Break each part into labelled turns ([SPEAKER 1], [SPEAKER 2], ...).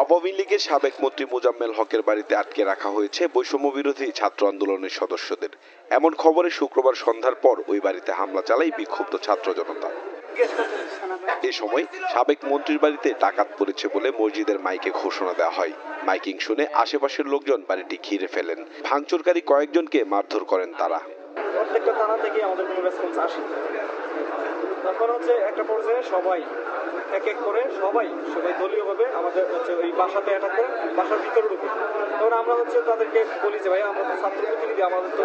[SPEAKER 1] আওয়ামী লীগের সাবেক মন্ত্রী মোজাম্মেল হকের বাড়িতে আটকে রাখা হয়েছে বৈষম্য বিরোধী ছাত্র আন্দোলনের সদস্যদের। এমন খবরে শুক্রবার সন্ধ্যার পর ওই বাড়িতে হামলা চালায় বিক্ষুব্ধ ছাত্র জনতা। এ সময় সাবেক মন্ত্রীর বাড়িতে ডাকাত পড়েছে বলে মসজিদের মাইকে ঘোষণা দেওয়া হয়। মাইকিং শুনে আশেপাশের লোকজন বাড়িটি ঘিরে ফেলেন। ভাঙচুরকারী কয়েকজনকে মারধর করেন তারা।
[SPEAKER 2] প্রত্যেকটা থানা থেকে আমাদের কোনো রেসপন্স আসে। তখন একটা পর্যায়ে সবাই এক এক করে সবাই দলীয়ভাবে আমাদের ওই বাসাতে অ্যাটাক করে বাসার ভিতরে ঢুকে। তখন আমরা তাদেরকে বলি যে ভাই আমরা তো ছাত্র প্রতিনিধি, আমাদের তো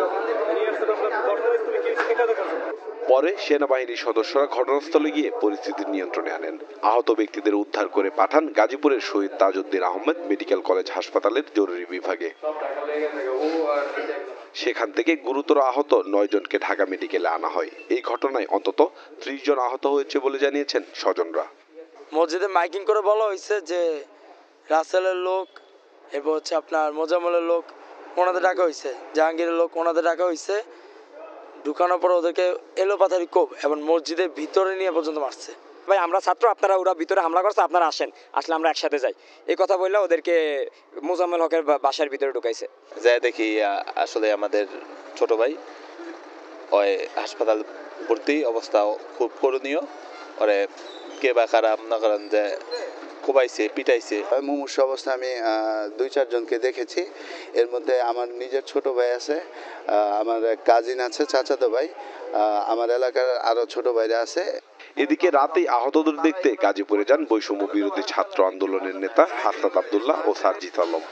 [SPEAKER 2] নিয়ে আসতে ঘটনাস্থলে গিয়েছি এটা দেখার জন্য।
[SPEAKER 1] পরে সেনাবাহিনীর সদস্যরা ঘটনাস্থলে গিয়ে পরিস্থিতি নিয়ন্ত্রণে আনেন। আহত ব্যক্তিদের উদ্ধার করে পাঠান গাজীপুরের শহীদ তাজউদ্দিন আহমেদ মেডিকেল কলেজ হাসপাতালের জরুরি বিভাগে। সেখান থেকে গুরুতর আহত 9 জনকে ঢাকা মেডিকেলে আনা হয়। এই ঘটনায় অন্তত 30 জন আহত হয়েছে বলে জানিয়েছেন স্বজনরা।
[SPEAKER 3] মসজিদে মাইকিং করে বলা হয়েছে যে রাসেলের লোক এবং আপনার মোজাম্মেলের লোক ওনাদের ডাকা হয়েছে, জাহাঙ্গীরের লোক ওনাদের ডাকা হয়েছে। ঢুকানোর পর ওদেরকে এলোপাথারি কোপ এবং মসজিদের ভিতরে নিয়ে পর্যন্ত মারছে।
[SPEAKER 4] ভাই আমরা ছাত্র, আপনারা ওরা ভিতরে হামলা করছে, আপনারা আসেন, আসলে আমরা একসাথে যাই, এই কথা বললে ওদেরকে মোজাম্মেল হকের বাসার ভিতরে ঢুকাইছে।
[SPEAKER 5] যাই দেখি আসলে আমাদের ছোট ভাই ওই হাসপাতাল ভর্তি অবস্থা খুব করণীয়। ওরে কে বা কারা মনে করেন যে কোবাইছে পিটাইছে।
[SPEAKER 6] মুমূর্ষু অবস্থায় আমি 2-4 জনকে দেখেছি। এর মধ্যে আমার নিজের ছোট ভাই আছে, আমার কাজিন আছে, চাচাতো ভাই, আমার এলাকার আরো ছোট ভাইরা আছে।
[SPEAKER 1] এদিকে রাতেই আহতদের দেখতে গাজীপুরে যান বৈষম্য বিরোধী ছাত্র আন্দোলনের নেতা হাসনাত আব্দুল্লাহ ও সারজিত আলম।